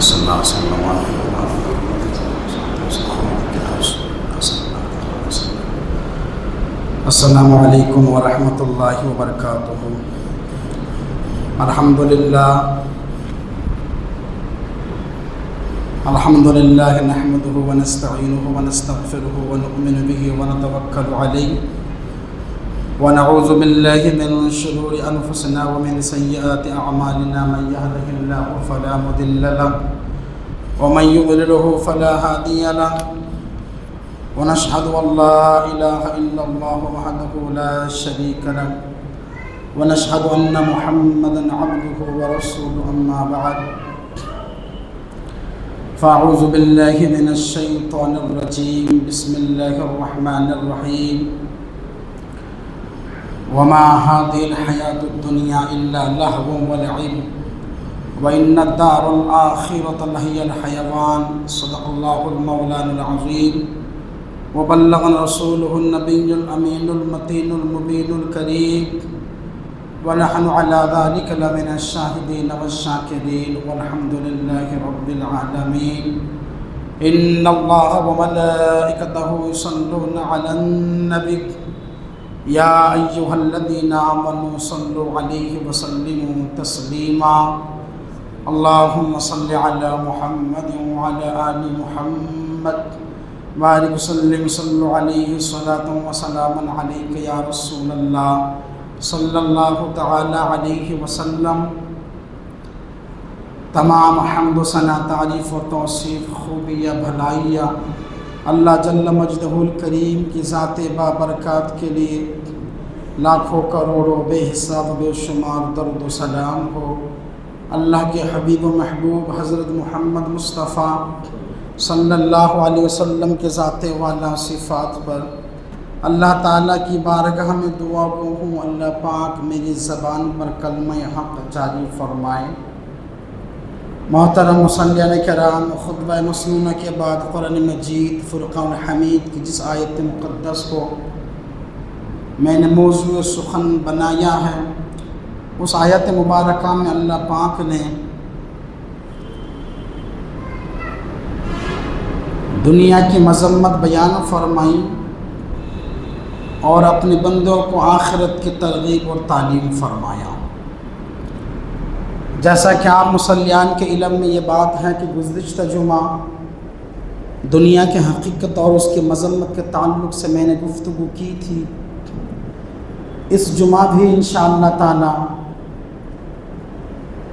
صلی اللہ علیہ وسلم السلام علیکم ورحمۃ اللہ وبرکاتہ۔ الحمدللہ نحمده ونستعینه ونستغفره ونؤمن به ونتوکل علیہ ونعوذ باللہ من شرور انفسنا ومن سیئات اعمالنا، من یهده اللہ فلا مضل له ومن یضلل فلا ہادی له، ونشهد ان لا الہ الا اللہ وحدہ لا شریک له، ونشهد ان محمدا عبدہ ورسولہ، اما بعد فاعوذ باللہ من الشیطان الرجیم، بسم اللہ الرحمن الرحیم۔ وما هذه الحياة الدنيا إلا لهو ولعب وإن الدار الآخرة لهي الحيوان، صدق الله المولان العظيم وبلغنا رسوله النبي الأمين المتين المبين الكريم، ونحن على ذلك لمن الشاهدين والشاكرين، والحمد لله رب العالمين۔ إن الله وملائكته يصلون على النبي يا أيها الذين آمنوا صلوا عليه وسلموا تسليما، اللهم صل على محمد وعلى آل محمد بارك وسلم صلوا عليه صلاة وسلاما عليك يا رسول الله صلی اللہ تعالی علیہ وسلم۔ تمام حمد و ثنا، تعریف و توصیف، خوبیہ بھلائیہ اللہ جل مجدہ الکریم کی ذات بابرکات کے لیے لاکھوں کروڑوں بے حساب بے شمار درد و سلام ہو۔ اللہ کے حبیب و محبوب حضرت محمد مصطفیٰ صلی اللہ علیہ وسلم کے ذات والا صفات پر اللہ تعالیٰ کی بارگاہ میں دعا گو ہوں، اللہ پاک میری زبان پر کلمہ حق جاری فرمائے۔ محترم مصلیان کرام، خطبہ مسنونہ کے بعد قرآن مجید فرقان حمید کی جس آیت مقدس کو میں نے موضوع سخن بنایا ہے، اس آیت مبارکہ میں اللہ پاک نے دنیا کی مذمت بیان فرمائی اور اپنے بندوں کو آخرت کی ترغیب اور تعلیم فرمایا۔ جیسا کہ آپ مصلیان کے علم میں یہ بات ہے کہ گزشتہ جمعہ دنیا کے حقیقت اور اس کے مذمت کے تعلق سے میں نے گفتگو کی تھی۔ اس جمعہ بھی انشاءاللہ تعالی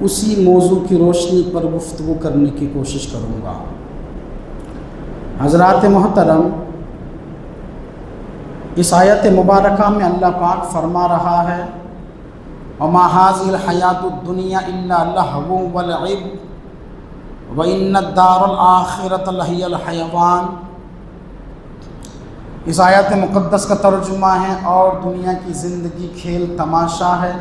اسی موضوع کی روشنی پر گفتگو کرنے کی کوشش کروں گا۔ حضرات محترم، اس آیت مبارکہ میں اللہ پاک فرما رہا ہے وَمَا هَذِهِ الْحَيَاةُ الدُّنْيَا إِلَّا لَهْوٌ وَلَعِبٌ وَإِنَّ الدَّارَ الْآخِرَةَ لَهِيَ الْحَيَوَانُ۔ اس آیت مقدس کا ترجمہ ہے اور دنیا کی زندگی کھیل تماشا ہے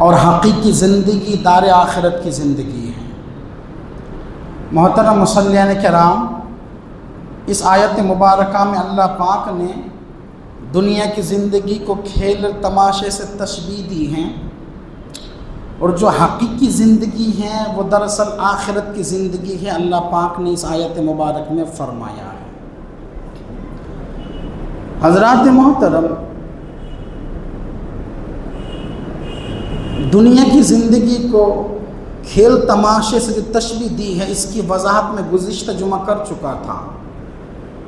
اور حقیقی زندگی دار آخرت کی زندگی ہے۔ محترم مصلیان کرام، اس آیت مبارکہ میں اللہ پاک نے دنیا کی زندگی کو کھیل تماشے سے تشبیہ دی ہیں، اور جو حقیقی زندگی ہے وہ دراصل آخرت کی زندگی ہے، اللہ پاک نے اس آیت مبارک میں فرمایا ہے۔ حضرات محترم، دنیا کی زندگی کو کھیل تماشے سے جو تشبیہ دی ہے، اس کی وضاحت میں گزشتہ جمعہ کر چکا تھا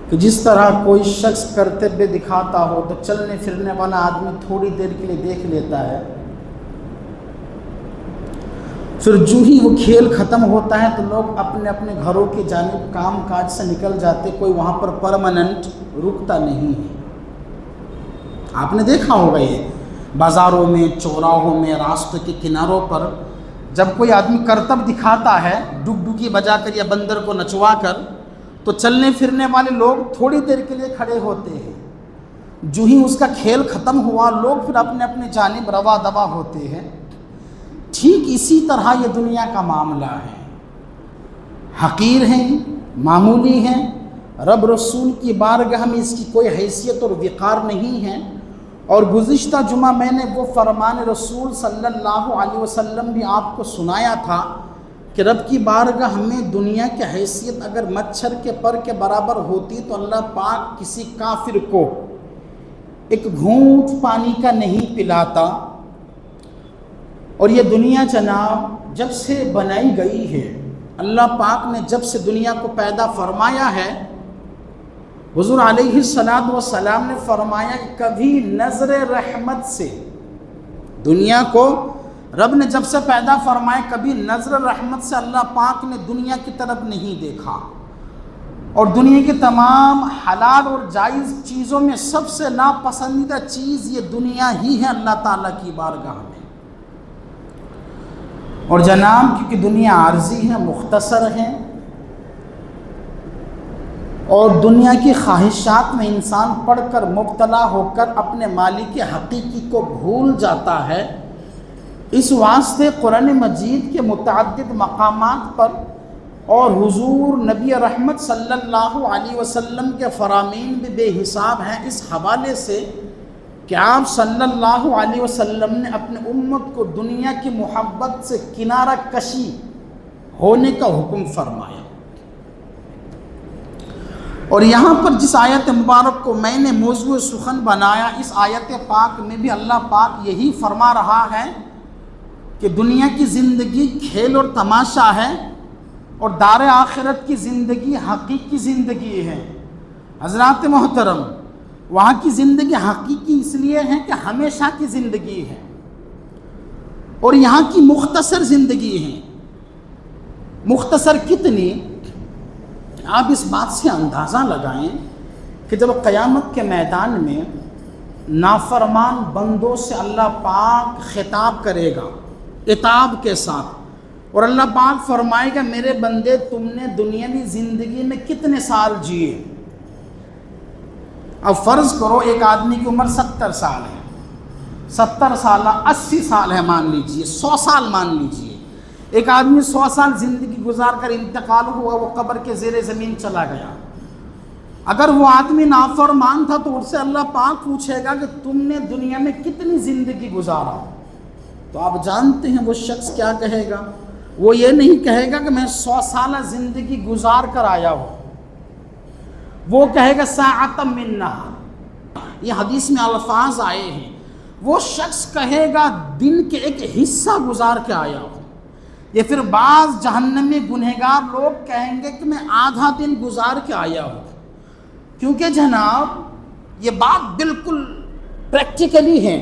کہ جس طرح کوئی شخص کرتے ہوئے دکھاتا ہو تو چلنے پھرنے والا آدمی تھوڑی دیر کے لیے دیکھ لیتا ہے، پھر جو ہی وہ کھیل ختم ہوتا ہے تو لوگ اپنے اپنے گھروں کی جانب کام کاج سے نکل جاتے، کوئی وہاں پر پرماننٹ رکتا نہیں ہے۔ آپ نے دیکھا ہوگا یہ بازاروں میں، چوراہوں میں، راستوں کے کناروں پر جب کوئی آدمی کرتب دکھاتا ہے ڈگ ڈگی بجا کر یا بندر کو نچوا کر، تو چلنے پھرنے والے لوگ تھوڑی دیر کے لیے کھڑے ہوتے ہیں، جو ہی اس کا کھیل ختم ہوا لوگ پھر اپنے اپنے جانب روا دوا ہوتے ہیں۔ ٹھیک اسی طرح یہ دنیا کا معاملہ ہے، حقیر ہیں، معمولی ہیں، رب رسول کی بارگاہ میں اس کی کوئی حیثیت اور وقار نہیں ہے، اور گزشتہ جمعہ میں نے وہ فرمان رسول صلی اللہ علیہ وسلم بھی آپ کو سنایا تھا کہ رب کی بارگاہ میں دنیا کی حیثیت اگر مچھر کے پر کے برابر ہوتی تو اللہ پاک کسی کافر کو ایک گھونٹ پانی کا نہیں پلاتا۔ اور یہ دنیا جناب جب سے بنائی گئی ہے، اللہ پاک نے جب سے دنیا کو پیدا فرمایا ہے، حضور علیہ السلام نے فرمایا کہ کبھی نظر رحمت سے دنیا کو رب نے جب سے پیدا فرمایا، کبھی نظر رحمت سے اللہ پاک نے دنیا کی طرف نہیں دیکھا۔ اور دنیا کی تمام حلال اور جائز چیزوں میں سب سے ناپسندیدہ چیز یہ دنیا ہی ہے اللہ تعالیٰ کی بارگاہ میں۔ اور جناب کیونکہ دنیا عارضی ہے، مختصر ہے، اور دنیا کی خواہشات میں انسان پڑھ کر مبتلا ہو کر اپنے مالک حقیقی کو بھول جاتا ہے، اس واسطے قرآن مجید کے متعدد مقامات پر اور حضور نبی رحمت صلی اللہ علیہ وسلم کے فرامین بھی بے حساب ہیں اس حوالے سے کہ آپ صلی اللہ علیہ وسلم نے اپنے امت کو دنیا کی محبت سے کنارہ کشی ہونے کا حکم فرمایا۔ اور یہاں پر جس آیت مبارک کو میں نے موضوع سخن بنایا، اس آیت پاک میں بھی اللہ پاک یہی فرما رہا ہے کہ دنیا کی زندگی کھیل اور تماشا ہے اور دار آخرت کی زندگی حقیقی زندگی ہے۔ حضرات محترم، وہاں کی زندگی حقیقی اس لیے ہے کہ ہمیشہ کی زندگی ہے، اور یہاں کی مختصر زندگی ہے۔ مختصر کتنی؟ آپ اس بات سے اندازہ لگائیں کہ جب قیامت کے میدان میں نافرمان بندوں سے اللہ پاک خطاب کرے گا عتاب کے ساتھ، اور اللہ پاک فرمائے گا میرے بندے تم نے دنیاوی زندگی میں کتنے سال جیے؟ اب فرض کرو ایک آدمی کی عمر 70 سال ہے، 70 سال 80 سال ہے، مان لیجئے 100 سال مان لیجئے۔ ایک آدمی 100 سال زندگی گزار کر انتقال ہوا، وہ قبر کے زیر زمین چلا گیا۔ اگر وہ آدمی نافرمان تھا تو اس سے اللہ پاک پوچھے گا کہ تم نے دنیا میں کتنی زندگی گزارا؟ تو آپ جانتے ہیں وہ شخص کیا کہے گا؟ وہ یہ نہیں کہے گا کہ میں 100 سالہ زندگی گزار کر آیا ہوں، وہ کہے گا ساعۃ من نہار۔ یہ حدیث میں الفاظ آئے ہیں، وہ شخص کہے گا دن کے ایک حصہ گزار کے آیا ہوں۔ یہ پھر بعض جہنمی گنہگار لوگ کہیں گے کہ میں آدھا دن گزار کے آیا ہوں، کیونکہ جناب یہ بات بالکل پریکٹیکلی ہے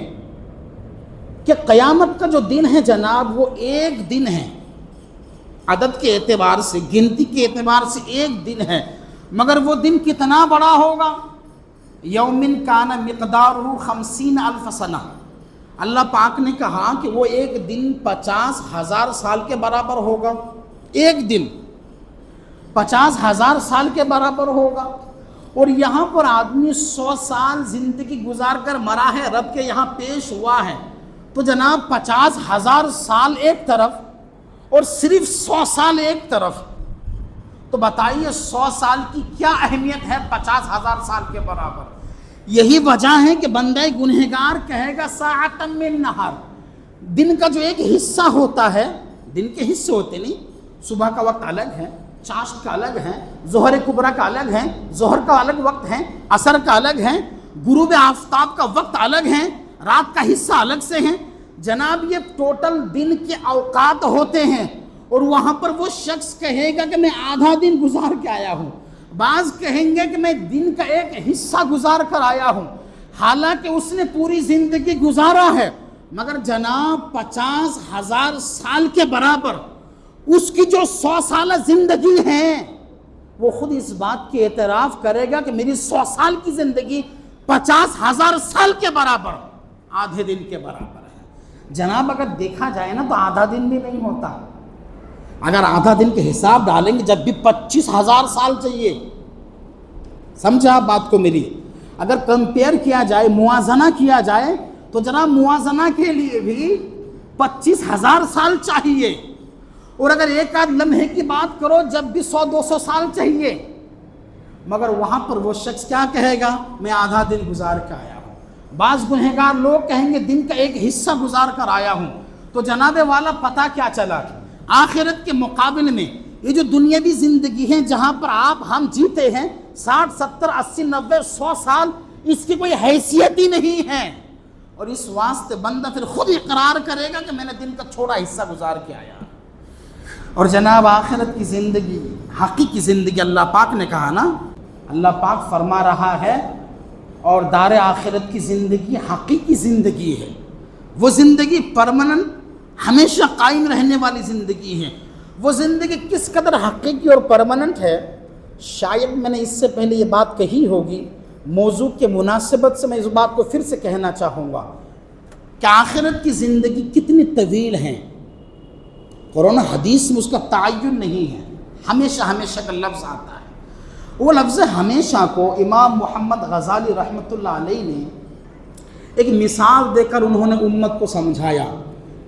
کہ قیامت کا جو دن ہے جناب وہ ایک دن ہے، عدد کے اعتبار سے، گنتی کے اعتبار سے ایک دن ہے، مگر وہ دن کتنا بڑا ہوگا؟ یومن کان مقدارہ 50,000 سنہ۔ اللہ پاک نے کہا کہ وہ ایک دن 50,000 سال کے برابر ہوگا، ایک دن 50,000 سال کے برابر ہوگا۔ اور یہاں پر آدمی 100 سال زندگی گزار کر مرا ہے، رب کے یہاں پیش ہوا ہے، تو جناب 50,000 سال ایک طرف اور صرف 100 سال ایک طرف، تو بتائیے 100 سال کی کیا اہمیت ہے 50,000 سال کے برابر؟ یہی وجہ ہے کہ بندہ گنہگار کہے گا ساعۃ من نہار۔ دن کا جو ایک حصہ ہوتا ہے، دن کے حصے ہوتے نہیں، صبح کا وقت الگ ہے، چاشت کا الگ ہے، ظہر کبریٰ کا الگ ہے، ظہر کا الگ وقت ہے، عصر کا الگ ہے، غروب آفتاب کا وقت الگ ہے، رات کا حصہ الگ سے ہے۔ جناب یہ ٹوٹل دن کے اوقات ہوتے ہیں، اور وہاں پر وہ شخص کہے گا کہ میں آدھا دن گزار کے آیا ہوں، بعض کہیں گے کہ میں دن کا ایک حصہ گزار کر آیا ہوں، حالانکہ اس نے پوری زندگی گزارا ہے، مگر جناب 50,000 سال کے برابر اس کی جو 100 سالہ زندگی ہے، وہ خود اس بات کی اعتراف کرے گا کہ میری 100 سال کی زندگی 50,000 سال کے برابر، آدھے دن کے برابر ہے۔ جناب اگر دیکھا جائے نا تو آدھا دن بھی نہیں ہوتا، اگر آدھا دن کے حساب ڈالیں گے جب بھی 25,000 سال چاہیے۔ سمجھے آپ بات کو میری؟ اگر کمپیئر کیا جائے، موازنہ کیا جائے، تو جناب موازنہ کے لیے بھی 25,000 سال چاہیے، اور اگر ایک آدھ لمحے کی بات کرو جب بھی 100-200 سال چاہیے، مگر وہاں پر وہ شخص کیا کہے گا؟ میں آدھا دن گزار کے آیا ہوں۔ بعض گنہگار لوگ کہیں گے دن کا ایک حصہ گزار کر آیا ہوں. تو جناب والا پتہ کیا چلا کہ آخرت کے مقابل میں یہ جو دنیاوی زندگی ہے جہاں پر آپ ہم جیتے ہیں 60 70 80 90 100 سال، اس کی کوئی حیثیت ہی نہیں ہے. اور اس واسطے بندہ پھر خود اقرار کرے گا کہ میں نے دن کا تھوڑا حصہ گزار کے آیا. اور جناب آخرت کی زندگی، حقیقی زندگی، اللہ پاک نے کہا نا، اللہ پاک فرما رہا ہے اور دار آخرت کی زندگی حقیقی زندگی ہے. وہ زندگی پرماننٹ، ہمیشہ قائم رہنے والی زندگی ہے. وہ زندگی کس قدر حقیقی اور پرماننٹ ہے، شاید میں نے اس سے پہلے یہ بات کہی ہوگی، موضوع کے مناسبت سے میں اس بات کو پھر سے کہنا چاہوں گا کہ آخرت کی زندگی کتنی طویل ہے. قرآن حدیث میں اس کا تعین نہیں ہے، ہمیشہ ہمیشہ کا لفظ آتا ہے. وہ لفظ ہمیشہ کو امام محمد غزالی رحمۃ اللہ علیہ نے ایک مثال دے کر انہوں نے امت کو سمجھایا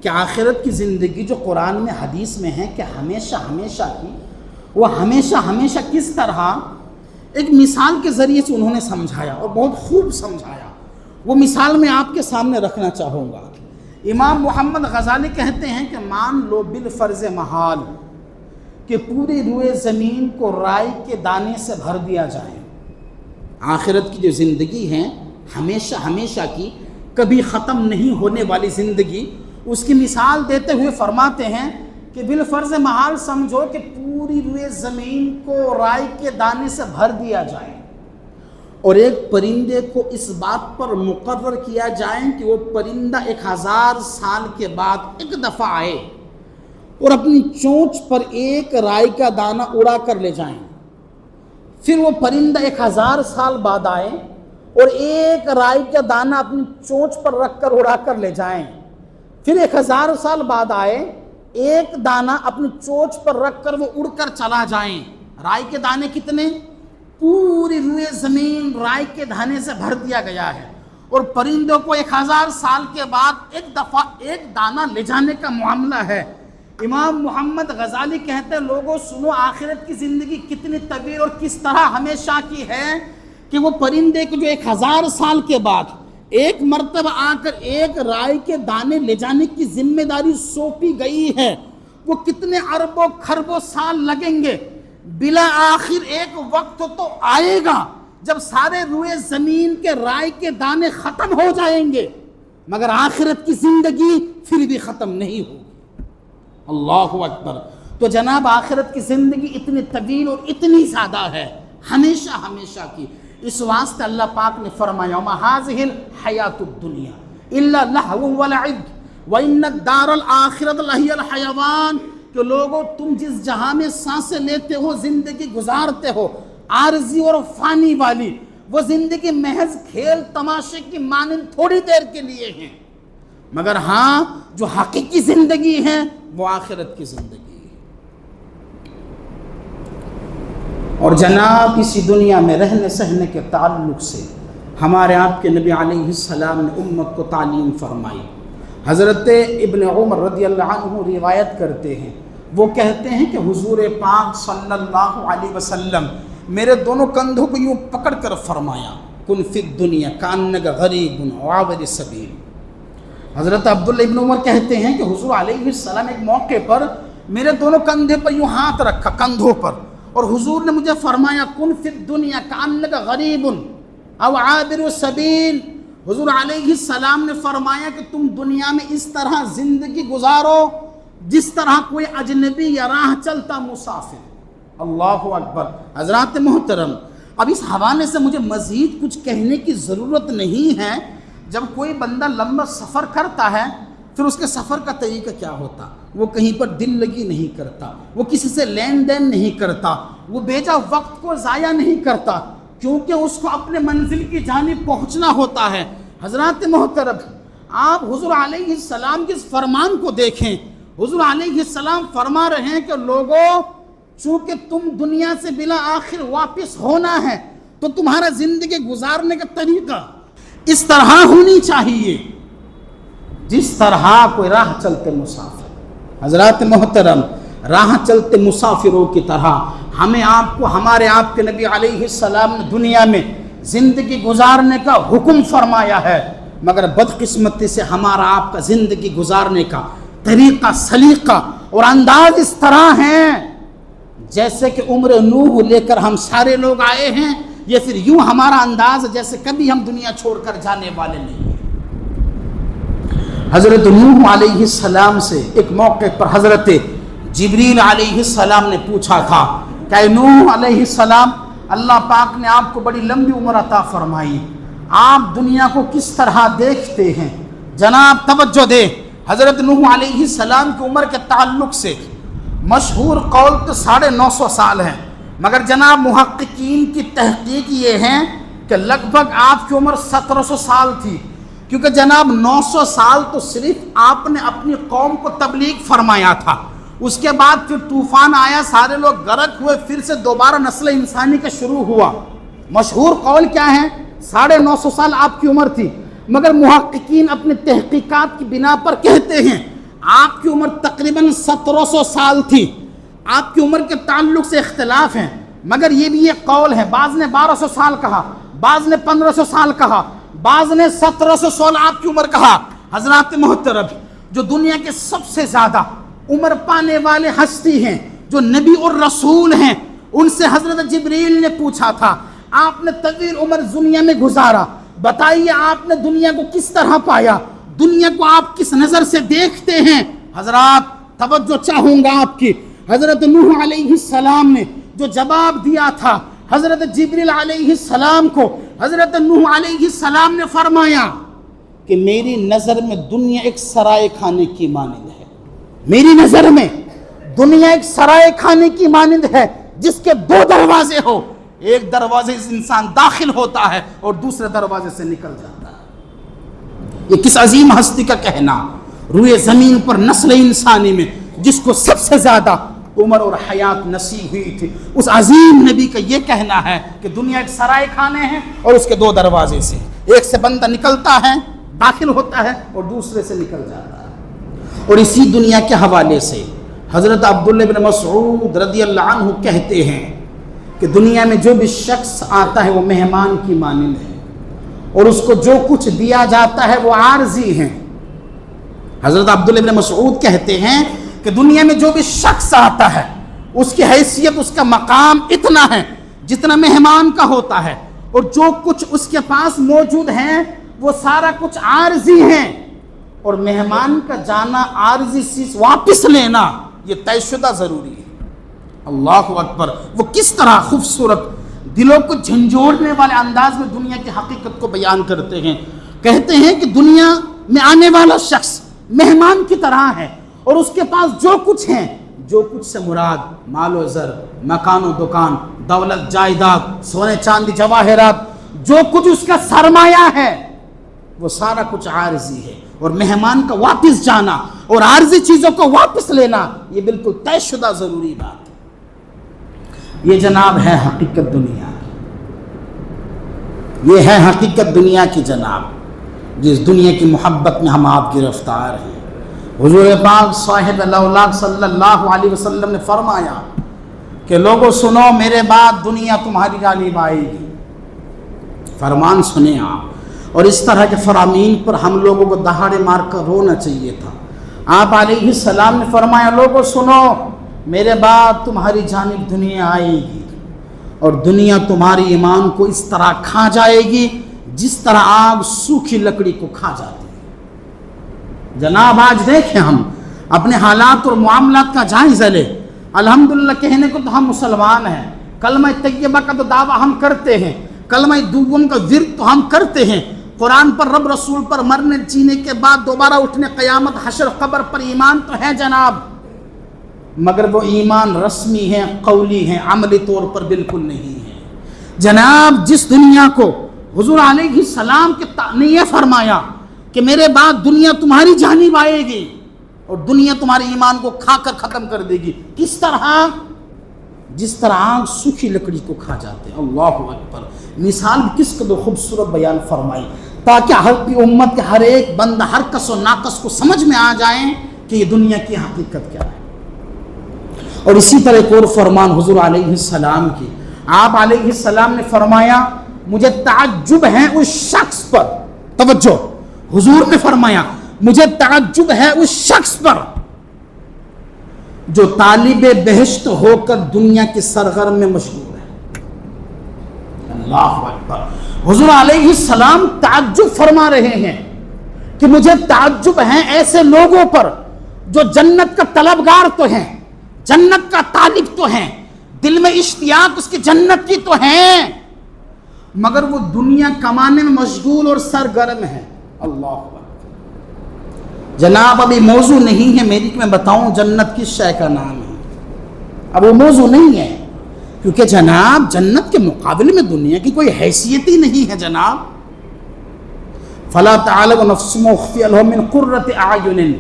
کہ آخرت کی زندگی جو قرآن میں حدیث میں ہے کہ ہمیشہ ہمیشہ کی، وہ ہمیشہ ہمیشہ کس طرح ایک مثال کے ذریعے سے انہوں نے سمجھایا اور بہت خوب سمجھایا. وہ مثال میں آپ کے سامنے رکھنا چاہوں گا. امام محمد غزالی کہتے ہیں کہ مان لو بالفرض محال کہ پوری روئے زمین کو رائی کے دانے سے بھر دیا جائے. آخرت کی جو زندگی ہے ہمیشہ ہمیشہ کی، کبھی ختم نہیں ہونے والی زندگی، اس کی مثال دیتے ہوئے فرماتے ہیں کہ بالفرض محال سمجھو کہ پوری روئے زمین کو رائی کے دانے سے بھر دیا جائے اور ایک پرندے کو اس بات پر مقرر کیا جائے کہ وہ پرندہ 1000 سال کے بعد ایک دفعہ آئے اور اپنی چونچ پر ایک رائی کا دانہ اڑا کر لے جائیں. پھر وہ پرندہ 1000 سال بعد آئے اور ایک رائی کا دانہ اپنی چونچ پر رکھ کر اڑا کر لے جائیں. پھر 1000 سال بعد آئے، ایک دانہ اپنی چونچ پر رکھ کر وہ اڑ کر چلا جائیں. رائی کے دانے کتنے؟ پوری روئے زمین رائی کے دانے سے بھر دیا گیا ہے اور پرندوں کو 1000 سال کے بعد ایک دفعہ ایک دانہ لے جانے کا معاملہ ہے. امام محمد غزالی کہتے ہیں لوگوں سنو، آخرت کی زندگی کتنی طویل اور کس طرح ہمیشہ کی ہے کہ وہ پرندے کو جو 1000 سال کے بعد ایک مرتبہ آ کر ایک رائی کے دانے لے جانے کی ذمہ داری سونپی گئی ہے، وہ کتنے اربوں کھربوں سال لگیں گے. بلا آخر ایک وقت تو آئے گا جب سارے روئے زمین کے رائی کے دانے ختم ہو جائیں گے، مگر آخرت کی زندگی پھر بھی ختم نہیں ہوگی. اللہ اکبر. تو جناب آخرت کی زندگی اتنی طویل اور اتنی زیادہ ہے، ہمیشہ ہمیشہ کی. اس واسطے اللہ پاک نے فرمایا وَمَا هَٰذِهِ الْحَيَاةُ الدُّنْيَا إِلَّا لَهْوٌ وَلَعِبٌ وَإِنَّ الدَّارَ الْآخِرَةَ لَهِيَ الْحَيَوَانُ. کہ لوگوں تم جس جہاں میں سانسیں لیتے ہو، زندگی گزارتے ہو، عارضی اور فانی والی، وہ زندگی محض کھیل تماشے کی مانند تھوڑی دیر کے لیے ہیں، مگر ہاں جو حقیقی زندگی ہے وہ آخرت کی زندگی ہے. اور جناب اسی دنیا میں رہنے سہنے کے تعلق سے ہمارے آپ کے نبی علیہ السلام نے امت کو تعلیم فرمائی. حضرت ابن عمر رضی اللہ عنہ روایت کرتے ہیں، وہ کہتے ہیں کہ حضور پاک صلی اللہ علیہ وسلم میرے دونوں کندھوں کو یوں پکڑ کر فرمایا کن فی الدنیا کانک غریب عابر سبیل. حضرت عبداللہ ابن عمر کہتے ہیں کہ حضور علیہ السلام ایک موقع پر میرے دونوں کندھے پر یوں ہاتھ رکھا، کندھوں پر، اور حضور نے مجھے فرمایا کن فی الدنیا کانک غریب او عابر سبیل. حضور علیہ السلام نے فرمایا کہ تم دنیا میں اس طرح زندگی گزارو جس طرح کوئی اجنبی یا راہ چلتا مسافر. اللہ اکبر. حضرات محترم، اب اس حوالے سے مجھے مزید کچھ کہنے کی ضرورت نہیں ہے. جب کوئی بندہ لمبا سفر کرتا ہے پھر اس کے سفر کا طریقہ کیا ہوتا؟ وہ کہیں پر دل لگی نہیں کرتا، وہ کسی سے لین دین نہیں کرتا، وہ بیجا وقت کو ضائع نہیں کرتا، کیونکہ اس کو اپنے منزل کی جانب پہنچنا ہوتا ہے. حضرات محترم، آپ حضور علیہ السلام کے اس فرمان کو دیکھیں. حضور علیہ السلام فرما رہے ہیں کہ لوگوں چونکہ تم دنیا سے بلا آخر واپس ہونا ہے تو تمہارا زندگی گزارنے کا طریقہ اس طرح ہونی چاہیے جس طرح کوئی راہ چلتے مسافر. حضرات محترم، راہ چلتے مسافروں کی طرح ہمیں آپ کو ہمارے آپ کے نبی علیہ السلام نے دنیا میں زندگی گزارنے کا حکم فرمایا ہے. مگر بدقسمتی سے ہمارا آپ کا زندگی گزارنے کا طریقہ سلیقہ اور انداز اس طرح ہیں جیسے کہ عمر نوح لے کر ہم سارے لوگ آئے ہیں، یا پھر یوں ہمارا انداز جیسے کبھی ہم دنیا چھوڑ کر جانے والے نہیں ہیں۔ حضرت نوح علیہ السلام سے ایک موقع پر حضرت جبریل علیہ السلام نے پوچھا تھا کہ نوح علیہ السلام، اللہ پاک نے آپ کو بڑی لمبی عمر عطا فرمائی، آپ دنیا کو کس طرح دیکھتے ہیں؟ جناب توجہ دیں، حضرت نوح علیہ السلام کی عمر کے تعلق سے مشہور قول تو 950 سال ہیں، مگر جناب محققین کی تحقیق یہ ہے کہ لگ بھگ آپ کی عمر 1700 سال تھی، کیونکہ جناب 900 سال تو صرف آپ نے اپنی قوم کو تبلیغ فرمایا تھا، اس کے بعد پھر طوفان آیا، سارے لوگ غرق ہوئے، پھر سے دوبارہ نسل انسانی کا شروع ہوا۔ مشہور قول کیا ہے؟ 950 سال آپ کی عمر تھی، مگر محققین اپنے تحقیقات کی بنا پر کہتے ہیں آپ کی عمر تقریباً 1700 سال تھی۔ آپ کی عمر کے تعلق سے اختلاف ہیں، مگر یہ بھی ایک قول ہے، بعض نے 1200 سال کہا، بعض نے 1500 سال کہا، بعض نے 1700 سال آپ کی عمر کہا۔ حضرات محترم، جو دنیا کے سب سے زیادہ عمر پانے والے ہستی ہیں، جو نبی اور رسول ہیں، ان سے حضرت جبریل نے پوچھا تھا آپ نے طویل عمر دنیا میں گزارا، بتائیے آپ نے دنیا کو کس طرح پایا، دنیا کو آپ کس نظر سے دیکھتے ہیں؟ حضرات توجہ چاہوں گا آپ کی، حضرت نوح علیہ السلام نے جو جواب دیا تھا حضرت جبریل علیہ السلام کو، حضرت نوح علیہ السلام نے فرمایا کہ میری نظر میں دنیا ایک سرائے کھانے کی مانند ہے، میری نظر میں دنیا ایک سرائے کھانے کی مانند ہے جس کے 2 دروازے ہو، ایک دروازے سے انسان داخل ہوتا ہے اور دوسرے دروازے سے نکل جاتا ہے۔ یہ کس عظیم ہستی کا کہنا، روئے زمین پر نسل انسانی میں جس کو سب سے زیادہ عمر اور حیات نصیب ہوئی تھی، اس عظیم نبی کا یہ کہنا ہے کہ دنیا ایک سرائے خانے ہے اور اس کے 2 دروازے سے، ایک سے بندہ نکلتا ہے داخل ہوتا ہے اور دوسرے سے نکل جاتا ہے۔ اور اسی دنیا کے حوالے سے حضرت عبداللہ بن مسعود رضی اللہ عنہ کہتے ہیں کہ دنیا میں جو بھی شخص آتا ہے وہ مہمان کی مانند ہے، اور اس کو جو کچھ دیا جاتا ہے وہ عارضی ہے۔ حضرت عبداللہ بن مسعود کہتے ہیں کہ دنیا میں جو بھی شخص آتا ہے اس کی حیثیت، اس کا مقام اتنا ہے جتنا مہمان کا ہوتا ہے، اور جو کچھ اس کے پاس موجود ہے وہ سارا کچھ عارضی ہے، اور مہمان کا جانا، عارضی چیز واپس لینا، یہ طے شدہ ضروری ہے۔ اللہ اکبر! وہ کس طرح خوبصورت دلوں کو جھنجھوڑنے والے انداز میں دنیا کی حقیقت کو بیان کرتے ہیں۔ کہتے ہیں کہ دنیا میں آنے والا شخص مہمان کی طرح ہے، اور اس کے پاس جو کچھ ہے، جو کچھ سے مراد مال و زر، مکان و دکان، دولت جائیداد، سونے چاندی جواہرات، جو کچھ اس کا سرمایہ ہے وہ سارا کچھ عارضی ہے، اور مہمان کا واپس جانا اور عارضی چیزوں کو واپس لینا یہ بالکل طے شدہ ضروری بات ہے۔ یہ جناب ہے حقیقت دنیا، یہ ہے حقیقت دنیا کی جناب، جس دنیا کی محبت میں ہم آپ گرفتار ہیں۔ حضور پاک صاحب اللہ صلی اللہ علیہ وسلم نے فرمایا کہ لوگوں سنو، میرے بعد دنیا تمہاری جانب آئے گی۔ فرمان سنیں آپ، اور اس طرح کے فرامین پر ہم لوگوں کو دہاڑے مار کر رونا چاہیے تھا۔ آپ علیہ السلام نے فرمایا لوگوں سنو، میرے بعد تمہاری جانب دنیا آئے گی، اور دنیا تمہاری ایمان کو اس طرح کھا جائے گی جس طرح آگ سوکھی لکڑی کو کھا جاتی ہے۔ جناب آج دیکھیں ہم اپنے حالات اور معاملات کا جائزہ لیں۔ الحمدللہ کہنے کو تو ہم مسلمان ہیں، کلمہ طیبہ کا تو دعویٰ ہم کرتے ہیں، کلمہ دوم کا ورد تو ہم کرتے ہیں، قرآن پر، رب رسول پر، مرنے جینے کے بعد دوبارہ اٹھنے، قیامت، حشر، قبر پر ایمان تو ہے جناب، مگر وہ ایمان رسمی ہے، قولی ہے، عملی طور پر بالکل نہیں ہے۔ جناب جس دنیا کو حضور علیہ السلام نے یہ فرمایا کہ میرے بعد دنیا تمہاری جانب آئے گی اور دنیا تمہارے ایمان کو کھا کر ختم کر دے گی، کس طرح؟ جس طرح آگ سوکھی لکڑی کو کھا جاتے ہیں۔ اللہ اکبر! مثال کس کو دو خوبصورت بیان فرمائی تاکہ ہر کی امت کے ہر ایک بندہ ہر کس و ناقص کو سمجھ میں آ جائیں کہ یہ دنیا کی حقیقت کیا ہے۔ اور اسی طرح ایک اور فرمان حضور علیہ السلام کی، آپ علیہ السلام نے فرمایا مجھے تعجب ہے اس شخص پر، توجہ، حضور نے فرمایا مجھے تعجب ہے اس شخص پر جو طالب بہشت ہو کر دنیا کے سرگرم میں مشغول ہے. اللہ اکبر. حضور علیہ السلام تعجب فرما رہے ہیں کہ مجھے تعجب ہے ایسے لوگوں پر جو جنت کا طلبگار تو ہیں, جنت کا طالب تو ہیں, دل میں اشتیاق اس کی جنت کی تو ہیں, مگر وہ دنیا کمانے میں مشغول اور سرگرم ہے. اللہ اکبر. جناب ابھی موضوع نہیں ہے میری کہ میں بتاؤں جنت کس شے کا نام ہے, اب وہ موضوع نہیں ہے, کیونکہ جناب جنت کے مقابلے میں دنیا کی کوئی حیثیت ہی نہیں ہے جناب. فلا تعلم نفس ما اخفی لهم من قرۃ اعین.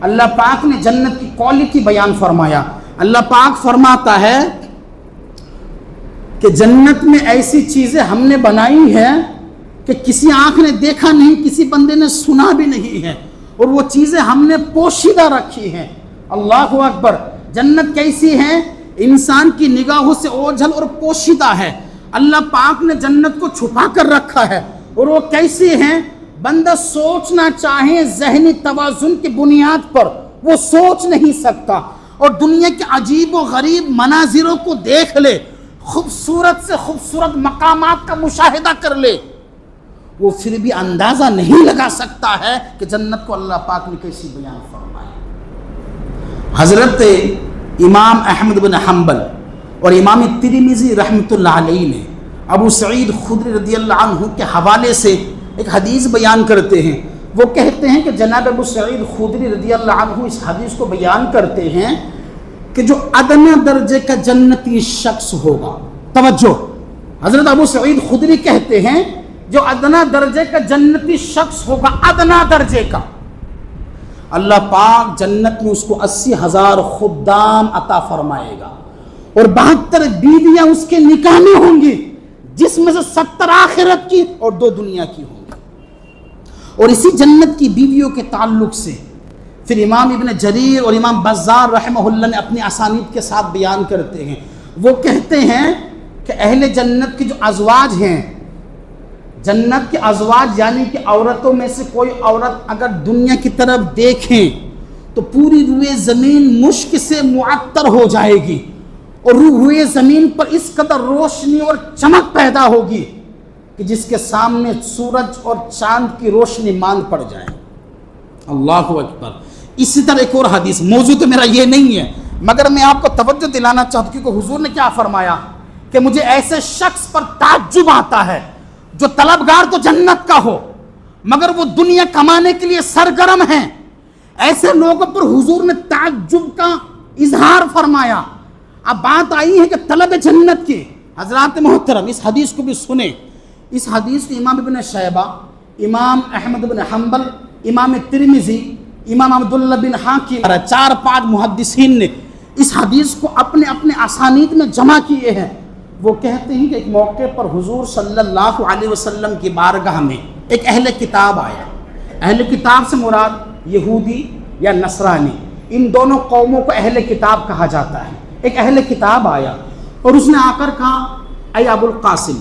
اللہ پاک نے جنت کی کوالٹی بیان فرمایا. اللہ پاک فرماتا ہے کہ جنت میں ایسی چیزیں ہم نے بنائی ہیں کہ کسی آنکھ نے دیکھا نہیں, کسی بندے نے سنا بھی نہیں ہے, اور وہ چیزیں ہم نے پوشیدہ رکھی ہیں. اللہ اکبر. جنت کیسی ہے؟ انسان کی نگاہوں سے اوجھل اور پوشیدہ ہے. اللہ پاک نے جنت کو چھپا کر رکھا ہے. اور وہ کیسی ہیں؟ بندہ سوچنا چاہے ذہنی توازن کی بنیاد پر وہ سوچ نہیں سکتا, اور دنیا کے عجیب و غریب مناظروں کو دیکھ لے, خوبصورت سے خوبصورت مقامات کا مشاہدہ کر لے, وہ پھر بھی اندازہ نہیں لگا سکتا ہے کہ جنت کو اللہ پاک نے کیسی بیان فرمایا. حضرت امام احمد بن حنبل اور امام ترمذی رحمۃ اللہ علیہ نے ابو سعید خدری رضی اللہ عنہ کے حوالے سے ایک حدیث بیان کرتے ہیں. وہ کہتے ہیں کہ جناب ابو سعید خدری رضی اللہ عنہ اس حدیث کو بیان کرتے ہیں کہ جو ادنی درجے کا جنتی شخص ہوگا, توجہ, حضرت ابو سعید خدری کہتے ہیں جو ادنا درجے کا جنتی شخص ہوگا, ادنا درجے کا, اللہ پاک جنت میں اس کو 80,000 خدام عطا فرمائے گا, اور 72 بیویاں اس کے نکاح میں ہوں گی, جس میں سے 70 آخرت کی اور 2 دنیا کی ہوں گی. اور اسی جنت کی بیویوں کے تعلق سے پھر امام ابن جریر اور امام بزار رحمہ اللہ نے اپنی اسانید کے ساتھ بیان کرتے ہیں. وہ کہتے ہیں کہ اہل جنت کی جو ازواج ہیں, جنت کے ازواج یعنی کہ عورتوں میں سے کوئی عورت اگر دنیا کی طرف دیکھیں تو پوری روئے زمین مشک سے معطر ہو جائے گی, اور روئے زمین پر اس قدر روشنی اور چمک پیدا ہوگی کہ جس کے سامنے سورج اور چاند کی روشنی ماند پڑ جائے. اللہ اکبر. اسی طرح ایک اور حدیث, موضوع تو میرا یہ نہیں ہے مگر میں آپ کو توجہ دلانا چاہتا ہوں, کیونکہ حضور نے کیا فرمایا کہ مجھے ایسے شخص پر تعجب آتا ہے جو طلبگار تو جنت کا ہو مگر وہ دنیا کمانے کے لیے سرگرم ہیں. ایسے لوگوں پر حضور نے تعجب کا اظہار فرمایا. اب بات آئی ہے کہ طلب جنت کی. حضرات محترم اس حدیث کو بھی سنیں. اس حدیث کو امام ابن شیبہ, امام احمد بن حنبل, امام ترمذی, امام عبداللہ بن حاکم, 4-5 محدثین نے اس حدیث کو اپنے اپنے اسانید میں جمع کیے ہیں. وہ کہتے ہیں کہ ایک موقع پر حضور صلی اللہ علیہ وسلم کی بارگاہ میں ایک اہل کتاب آیا. اہل کتاب سے مراد یہودی یا نصرانی, ان دونوں قوموں کو اہل کتاب کہا جاتا ہے. ایک اہل کتاب آیا اور اس نے آ کر کہا اے ابو القاسم,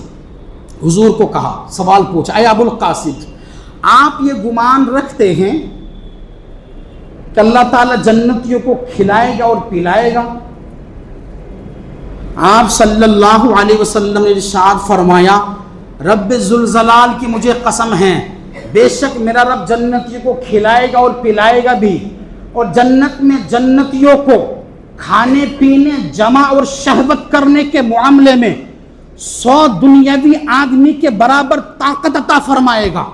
حضور کو کہا, سوال پوچھا, اے ابو القاسم آپ یہ گمان رکھتے ہیں کہ اللہ تعالیٰ جنتیوں کو کھلائے گا اور پلائے گا؟ آپ صلی اللہ علیہ وسلم نے ارشاد فرمایا رب ذوالجلال کی مجھے قسم ہے, بے شک میرا رب جنتیوں کو کھلائے گا اور پلائے گا بھی, اور جنت میں جنتیوں کو کھانے پینے جمع اور شہوت کرنے کے معاملے میں 100 دنیاوی آدمی کے برابر طاقت عطا فرمائے گا.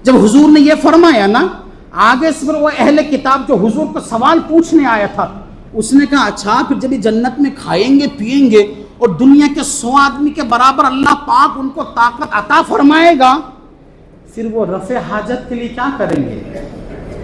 جب حضور نے یہ فرمایا نا, آگے سے وہ اہل کتاب جو حضور کو سوال پوچھنے آیا تھا اس نے کہا اچھا پھر جب یہ جنت میں کھائیں گے پیئیں گے اور دنیا کے 100 آدمی کے برابر اللہ پاک ان کو طاقت عطا فرمائے گا, پھر وہ رفع حاجت کے لیے کیا کریں گے؟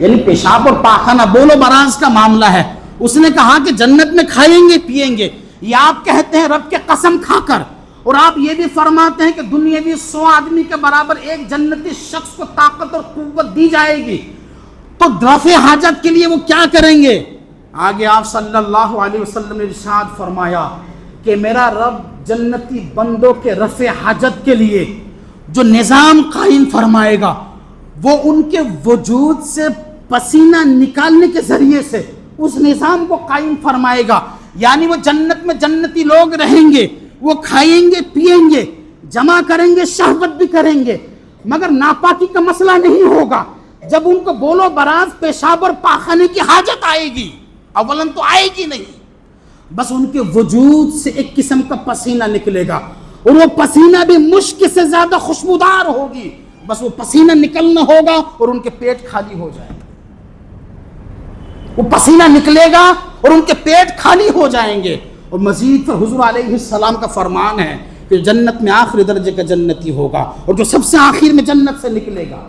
یعنی پیشاب اور پاخانہ بولو براز کا معاملہ ہے. اس نے کہا کہ جنت میں کھائیں گے پیئیں گے, یہ آپ کہتے ہیں رب کے قسم کھا کر, اور آپ یہ بھی فرماتے ہیں کہ دنیاوی 100 آدمی کے برابر ایک جنتی شخص کو طاقت اور قوت دی جائے گی, تو رفع حاجت کے لیے وہ کیا کریں گے؟ آگے آپ صلی اللہ علیہ وسلم نے ارشاد فرمایا کہ میرا رب جنتی بندوں کے رفع حاجت کے لیے جو نظام قائم فرمائے گا وہ ان کے وجود سے پسینہ نکالنے کے ذریعے سے اس نظام کو قائم فرمائے گا. یعنی وہ جنت میں جنتی لوگ رہیں گے، وہ کھائیں گے پئیں گے، جمع کریں گے، شہوت بھی کریں گے، مگر ناپاکی کا مسئلہ نہیں ہوگا. جب ان کو بولو براز، پیشاب اور پاخانے کی حاجت آئے گی، اولاً تو آئے گی نہیں، بس ان کے وجود سے ایک قسم کا پسینہ نکلے گا، اور وہ پسینہ بھی مشک سے زیادہ خوشبودار ہوگی. بس وہ پسینہ نکلنا ہوگا اور ان کے پیٹ خالی ہو جائے گا. وہ پسینہ نکلے گا اور ان کے پیٹ خالی ہو جائیں گے. اور مزید پر حضور علیہ السلام کا فرمان ہے کہ جنت میں آخری درجے کا جنتی ہوگا اور جو سب سے آخر میں جنت سے نکلے گا.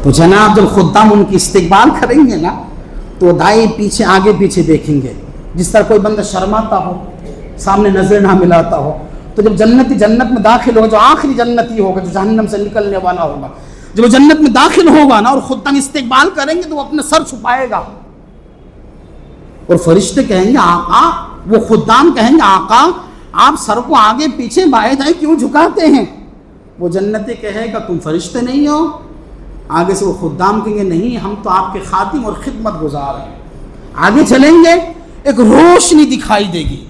تو جناب جب خدام ان کی استقبال کریں گے نا تو دائیں پیچھے آگے پیچھے دیکھیں گے. جس طرح کوئی بندہ شرماتا ہو، سامنے نظر نہ ملاتا ہو، تو جب جنتی جنت میں داخل ہوگا، جو آخری جنتی ہوگا جو جہنم سے نکلنے والا ہوگا، جب وہ جنت میں داخل ہوگا نا اور خدام استقبال کریں گے تو وہ اپنا سر چھپائے گا اور فرشتے کہیں گے آقا، وہ خدام کہیں گے آقا آپ سر کو آگے پیچھے بائیں دائیں کیوں جھکاتے ہیں؟ وہ جنتی کہے گا تم فرشتے نہیں ہو؟ آگے سے وہ خدام کہیں گے نہیں، ہم تو آپ کے خادم اور خدمت گزار ہیں. آگے چلیں گے، ایک روشنی دکھائی دے گی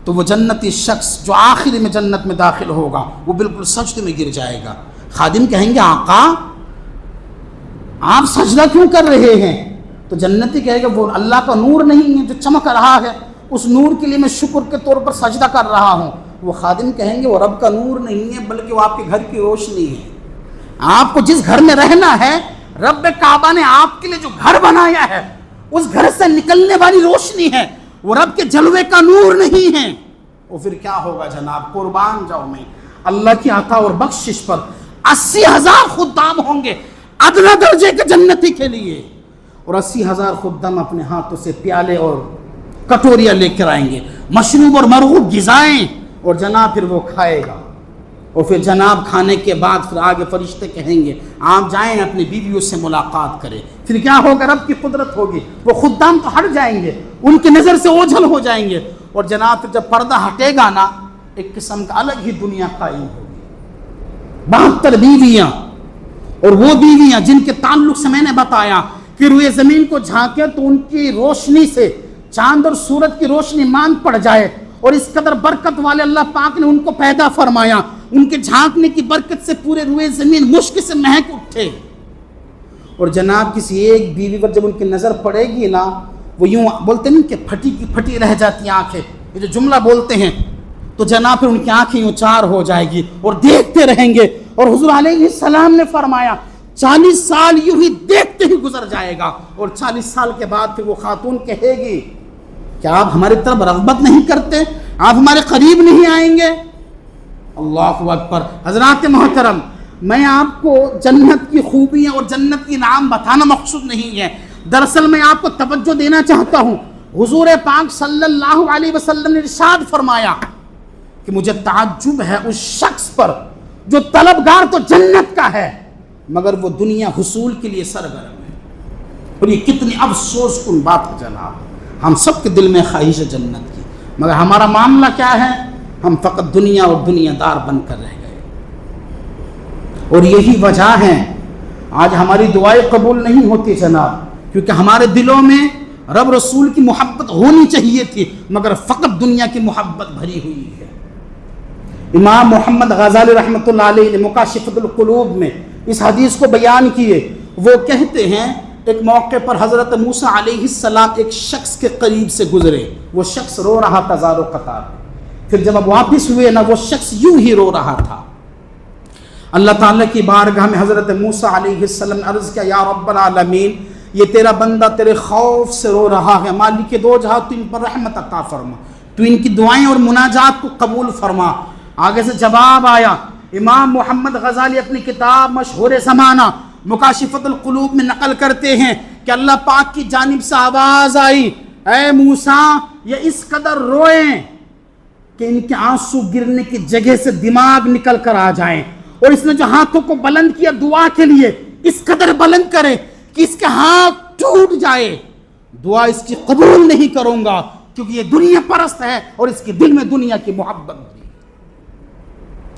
تو وہ جنتی شخص جو آخری میں جنت میں داخل ہوگا وہ بالکل سجدے میں گر جائے گا. خادم کہیں گے آقا آپ سجدہ کیوں کر رہے ہیں؟ تو جنتی کہے گا وہ اللہ کا نور نہیں ہے جو چمک رہا ہے، اس نور کے لیے میں شکر کے طور پر سجدہ کر رہا ہوں. وہ خادم کہیں گے وہ رب کا نور نہیں ہے بلکہ وہ آپ کے گھر کی روشنی ہے. آپ کو جس گھر میں رہنا ہے، رب کعبہ نے آپ کے لیے جو گھر بنایا ہے اس گھر سے نکلنے والی روشنی ہے، وہ رب کے جلوے کا نور نہیں ہے. اور پھر کیا ہوگا جناب؟ قربان جاؤ میں اللہ کی عطا اور بخشش پر 80,000 خدام ہوں گے ادنا درجے کے جنتی کے لیے، اور 80,000 خدام اپنے ہاتھوں سے پیالے اور کٹوریاں لے کر آئیں گے، مشروب اور مرغوب غذائیں، اور جناب پھر وہ کھائے گا. اور پھر جناب کھانے کے بعد پھر آگے فرشتے کہیں گے آپ جائیں اپنی بیویوں سے ملاقات کریں. پھر کیا ہوگا؟ رب کی قدرت ہوگی، وہ خدام تو ہٹ جائیں گے، ان کی نظر سے اوجھل ہو جائیں گے، اور جناب پھر جب پردہ ہٹے گا نا ایک قسم کا الگ ہی دنیا قائم ہوگی. 72 بیویاں، اور وہ بیویاں جن کے تعلق سے میں نے بتایا کہ روئے زمین کو جھانکے تو ان کی روشنی سے چاند اور سورج کی روشنی مان پڑ جائے، اور اس قدر برکت والے اللہ پاک نے ان کو پیدا فرمایا، ان کے جھانکنے کی برکت سے پورے روئے زمین مشک سے مہک اٹھے. اور جناب کسی ایک بیوی پر جب ان کی نظر پڑے گی نا وہ یوں بولتے ہیں کہ پھٹی کی پھٹی رہ جاتی ہیں آنکھیں، یہ جو جملہ بولتے ہیں، تو جناب پھر ان کی آنکھیں یوں چار ہو جائے گی اور دیکھتے رہیں گے. اور حضور علیہ السلام نے فرمایا 40 سال یوں ہی دیکھتے ہی گزر جائے گا، اور 40 سال کے بعد پھر وہ خاتون کہے گی کیا آپ ہماری طرف رغبت نہیں کرتے؟ آپ ہمارے قریب نہیں آئیں گے؟ اللہ اکبر. حضرات محترم، میں آپ کو جنت کی خوبیاں اور جنت کی نام بتانا مقصود نہیں ہے، دراصل میں آپ کو توجہ دینا چاہتا ہوں. حضور پاک صلی اللہ علیہ وسلم نے ارشاد فرمایا کہ مجھے تعجب ہے اس شخص پر جو طلبگار تو جنت کا ہے مگر وہ دنیا حصول کے لیے سرگرم ہے. اور یہ کتنی افسوس کن بات ہے جناب. ہم سب کے دل میں خواہش ہے جنت کی، مگر ہمارا معاملہ کیا ہے؟ ہم فقط دنیا اور دنیا دار بن کر رہ گئے. اور یہی وجہ ہے آج ہماری دعائیں قبول نہیں ہوتی جناب، کیونکہ ہمارے دلوں میں رب رسول کی محبت ہونی چاہیے تھی مگر فقط دنیا کی محبت بھری ہوئی ہے. امام محمد غزالی رحمۃ اللہ علیہ نے مکاشفۃ القلوب میں اس حدیث کو بیان کیے. وہ کہتے ہیں ایک موقع پر حضرت موسیٰ علیہ السلام ایک شخص کے قریب سے گزرے، وہ شخص رو رہا تھا زار و قطار. پھر جب اب واپس ہوئے نا وہ شخص یوں ہی رو رہا تھا. اللہ تعالیٰ کی بارگاہ میں حضرت موسیٰ علیہ السلام نے عرض کیا یا رب العالمین یہ تیرا بندہ تیرے خوف سے رو رہا ہے، مالک دو جہاں تو ان پر رحمت عطا فرما، تو ان کی دعائیں اور مناجات کو قبول فرما. آگے سے جواب آیا. امام محمد غزالی اپنی کتاب مشہور زمانہ مکاشفۃ القلوب میں نقل کرتے ہیں کہ اللہ پاک کی جانب سے آواز آئی اے موسیٰ یہ اس قدر روئیں کہ ان کے آنسو گرنے کی جگہ سے دماغ نکل کر آ جائیں، اور اس نے جو ہاتھوں کو بلند کیا دعا کے لیے اس قدر بلند کرے کہ اس کے ہاتھ ٹوٹ جائے. دعا اس کی قبول نہیں کروں گا کیونکہ یہ دنیا پرست ہے اور اس کے دل میں دنیا کی محبت بھی.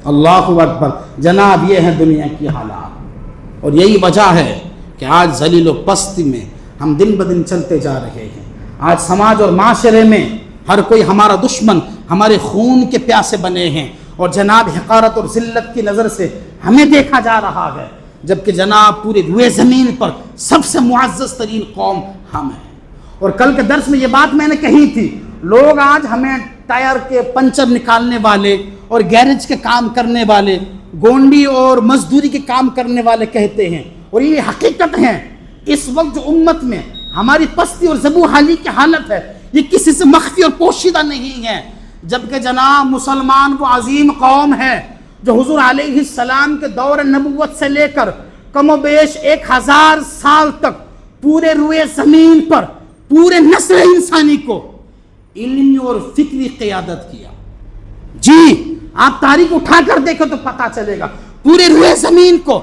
اللہ اکبر. جناب یہ ہے دنیا کی حالات، اور یہی وجہ ہے کہ آج ذلیل و پستی میں ہم دن بدن چلتے جا رہے ہیں. آج سماج اور معاشرے میں ہر کوئی ہمارا دشمن، ہمارے خون کے پیاسے بنے ہیں، اور جناب حقارت اور ذلت کی نظر سے ہمیں دیکھا جا رہا ہے، جبکہ جناب پورے روئے زمین پر سب سے معزز ترین قوم ہم ہیں. اور کل کے درس میں یہ بات میں نے کہی تھی، لوگ آج ہمیں ٹائر کے پنچر نکالنے والے اور گیرج کے کام کرنے والے، گونڈی اور مزدوری کے کام کرنے والے کہتے ہیں، اور یہ حقیقت ہے. اس وقت جو امت میں ہماری پستی اور زبوں حالی کی حالت ہے، یہ کسی سے مخفی اور پوشیدہ نہیں ہے، جبکہ جناب مسلمان وہ عظیم قوم ہے جو حضور علیہ السلام کے دور نبوت سے لے کر کم و بیش 1000 سال تک پورے روئے زمین پر پورے نسل انسانی کو علمی اور فکری قیادت کیا. جی آپ تاریخ اٹھا کر دیکھو تو پتہ چلے گا، پورے روئے زمین کو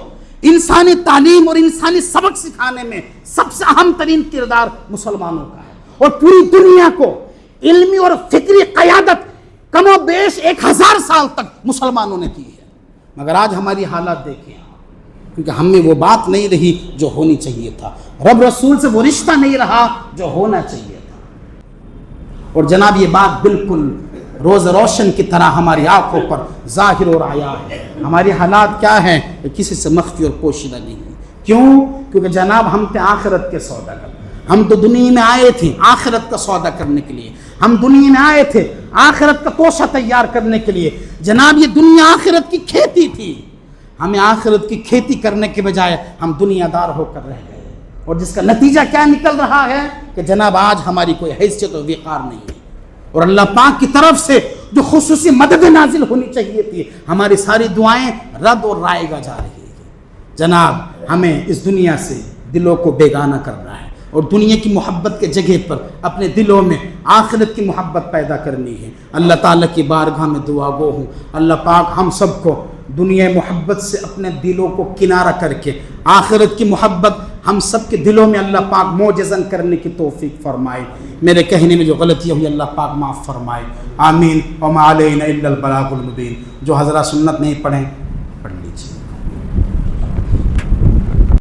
انسانی تعلیم اور انسانی سبق سکھانے میں سب سے اہم ترین کردار مسلمانوں کا ہے، اور پوری دنیا کو علمی اور فکری قیادت کم و بیش 1000 سال تک مسلمانوں نے کی ہے. مگر آج ہماری حالات دیکھیں، کیونکہ ہم میں وہ بات نہیں رہی جو ہونی چاہیے تھا، رب رسول سے وہ رشتہ نہیں رہا جو ہونا چاہیے تھا. اور جناب یہ بات بالکل روز روشن کی طرح ہماری آنکھوں پر ظاہر اور عیاں ہے. ہماری حالات کیا ہیں کہ کسی سے مخفی اور پوشیدہ نہیں ہے. کیوں؟ کیونکہ جناب ہم تھے آخرت کے سوداگر. ہم تو دنیا میں آئے تھے آخرت کا سودا کرنے کے لیے، ہم دنیا میں آئے تھے آخرت کا توشہ تیار کرنے کے لیے. جناب یہ دنیا آخرت کی کھیتی تھی، ہمیں آخرت کی کھیتی کرنے کے بجائے ہم دنیا دار ہو کر رہ گئے، اور جس کا نتیجہ کیا نکل رہا ہے کہ جناب آج ہماری کوئی حیثیت و وقار نہیں ہے. اور اللہ پاک کی طرف سے جو خصوصی مدد نازل ہونی چاہیے تھی، ہماری ساری دعائیں رد اور رائگاں جا رہی ہیں. جناب ہمیں اس دنیا سے دلوں کو بیگانہ کرنا ہے، اور دنیا کی محبت کے جگہ پر اپنے دلوں میں آخرت کی محبت پیدا کرنی ہے. اللہ تعالیٰ کی بارگاہ میں دعا گو ہوں، اللہ پاک ہم سب کو دنیا محبت سے اپنے دلوں کو کنارہ کر کے آخرت کی محبت ہم سب کے دلوں میں اللہ پاک معجزن کرنے کی توفیق فرمائے. میرے کہنے میں جو غلطیاں ہوئی اللہ پاک معاف فرمائے. آمین. وما علینا الا البلاغ المبین. جو حضرات سنت نہیں پڑھیں